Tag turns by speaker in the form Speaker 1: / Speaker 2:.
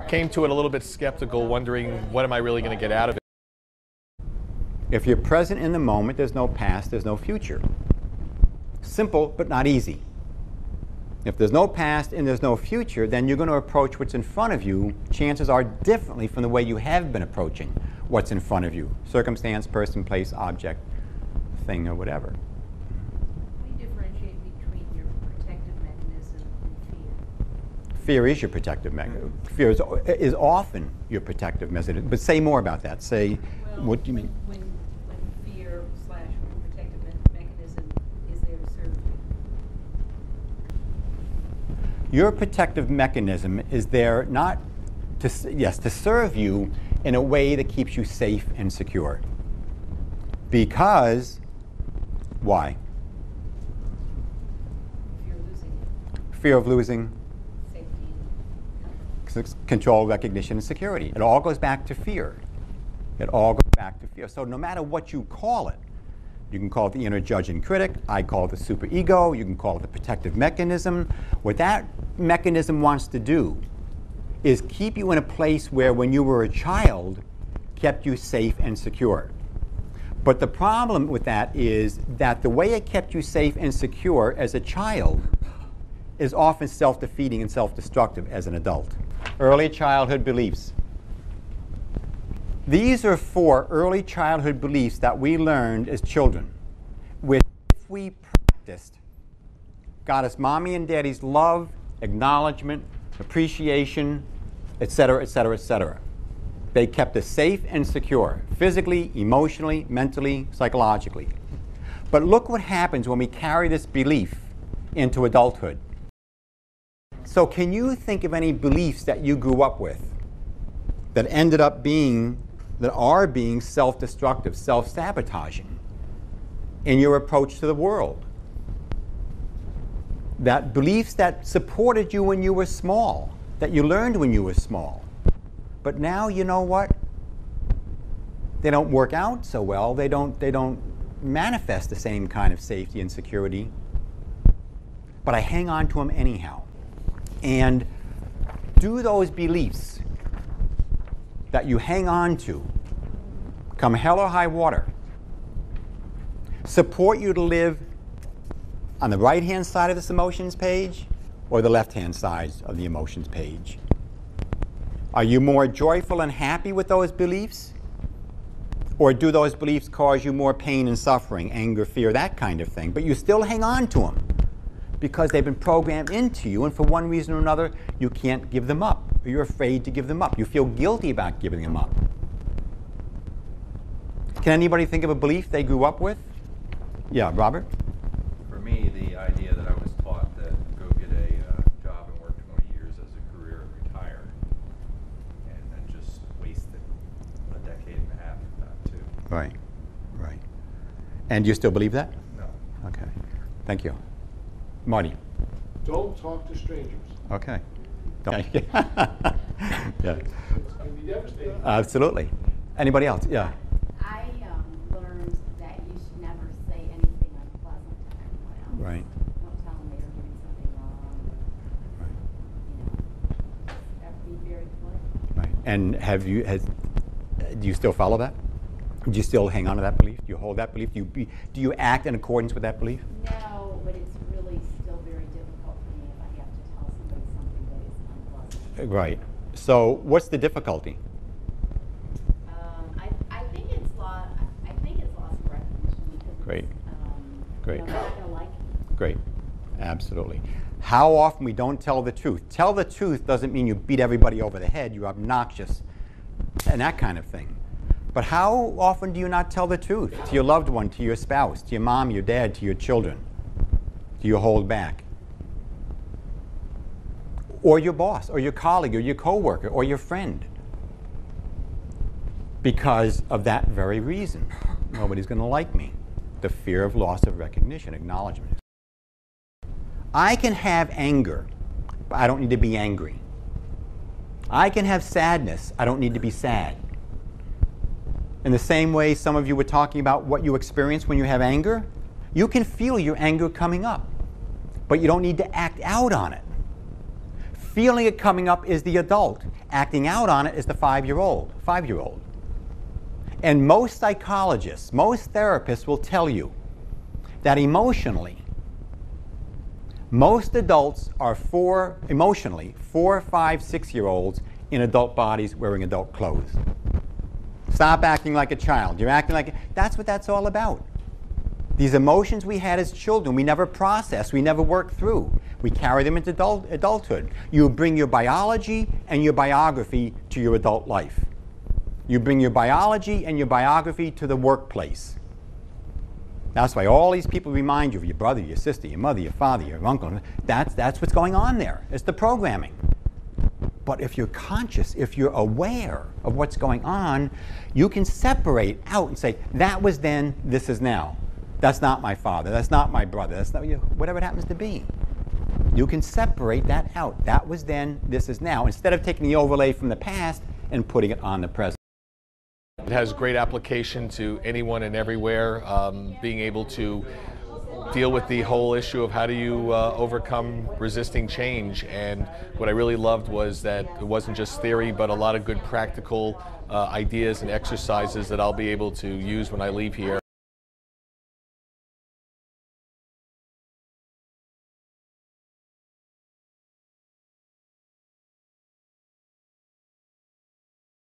Speaker 1: Came to it a little bit skeptical, wondering what am I really going to get out of it.
Speaker 2: If you're present in the moment, there's no past, there's no future. Simple, but not easy. If there's no past and there's no future, then you're going to approach what's in front of you, chances are, differently from the way you have been approaching what's in front of you. Circumstance, person, place, object, thing, or whatever.
Speaker 3: How do you differentiate between your protective mechanism and fear?
Speaker 2: Fear is your protective mechanism. Fear is often your protective mechanism. But say more about that. Say,
Speaker 3: well,
Speaker 2: what do you mean?
Speaker 3: When fear / protective mechanism is there to serve you?
Speaker 2: Your protective mechanism is there not to, yes, to serve you in a way that keeps you safe and secure. Because, why?
Speaker 3: Fear of losing it.
Speaker 2: Fear of losing
Speaker 3: Safety.
Speaker 2: control, recognition, and security. It all goes back to fear. It all goes back to fear. So no matter what you call it, you can call it the inner judge and critic, I call it the superego, you can call it the protective mechanism. What that mechanism wants to do is keep you in a place where when you were a child, kept you safe and secure. But the problem with that is that the way it kept you safe and secure as a child is often self-defeating and self-destructive as an adult. Early childhood beliefs. These are 4 early childhood beliefs that we learned as children, which if we practiced, got us mommy and daddy's love, acknowledgement, appreciation, etc., etc., etc. They kept us safe and secure, physically, emotionally, mentally, psychologically. But look what happens when we carry this belief into adulthood. So can you think of any beliefs that you grew up with that ended up being, that are being self-destructive, self-sabotaging in your approach to the world? That beliefs that supported you when you were small, that you learned when you were small. But now, you know what? They don't work out so well. They don't manifest the same kind of safety and security. But I hang on to them anyhow. And do those beliefs that you hang on to, come hell or high water, support you to live on the right-hand side of this emotions page or the left-hand side of the emotions page? Are you more joyful and happy with those beliefs? Or do those beliefs cause you more pain and suffering, anger, fear, that kind of thing? But you still hang on to them because they've been programmed into you, and for one reason or another, you can't give them up. Or you're afraid to give them up. You feel guilty about giving them up. Can anybody think of a belief they grew up with? Yeah, Robert?
Speaker 4: For me, the idea that I was taught that go get a job and work 20 years as a career and retire, and then just wasted a decade and a half of that too.
Speaker 2: Right, right. And do you still believe that?
Speaker 4: No.
Speaker 2: Okay, thank you. Marty?
Speaker 5: Don't talk to strangers.
Speaker 2: Okay. Yeah.
Speaker 5: It can be devastating.
Speaker 2: Absolutely. Anybody else? Yeah.
Speaker 6: I learned that you should never say anything unpleasant to anyone else.
Speaker 2: Right.
Speaker 6: Don't tell them they're doing something wrong.
Speaker 2: Right.
Speaker 6: Be very polite.
Speaker 2: Right. And do you still follow that? Do you still hang on to that belief? Do you hold that belief? Do you act in accordance with that belief?
Speaker 6: No, but it's really still very difficult for me if I have to tell somebody something that is unpleasant.
Speaker 2: Right. So what's the difficulty?
Speaker 6: I think it's loss of recognition because
Speaker 2: Great. Great.
Speaker 6: They're not going to like it.
Speaker 2: Great. Absolutely. How often we don't tell the truth. Tell the truth doesn't mean you beat everybody over the head, you're obnoxious, and that kind of thing. But how often do you not tell the truth to your loved one, to your spouse, to your mom, your dad, to your children? Do you hold back? Or your boss, or your colleague, or your coworker, or your friend? Because of that very reason. Nobody's going to like me. The fear of loss of recognition, acknowledgement. I can have anger, but I don't need to be angry. I can have sadness. I don't need to be sad. In the same way some of you were talking about what you experience when you have anger, you can feel your anger coming up, but you don't need to act out on it. Feeling it coming up is the adult. acting out on it is the 5-year-old. And most psychologists, most therapists will tell you that emotionally, most adults are 4, 5, 6-year-olds in adult bodies wearing adult clothes. Stop acting like a child. You're acting like, that's what that's all about. These emotions we had as children, we never processed, we never worked through. We carry them into adulthood. You bring your biology and your biography to your adult life. You bring your biology and your biography to the workplace. That's why all these people remind you of your brother, your sister, your mother, your father, your uncle. That's what's going on there. It's the programming. But if you're conscious, if you're aware of what's going on, you can separate out and say, that was then, this is now. That's not my father, that's not my brother, that's not you, whatever it happens to be. You can separate that out. That was then, this is now, instead of taking the overlay from the past and putting it on the present.
Speaker 1: It has great application to anyone and everywhere, being able to deal with the whole issue of how do you overcome resisting change. And what I really loved was that it wasn't just theory, but a lot of good practical ideas and exercises that I'll be able to use when I leave here.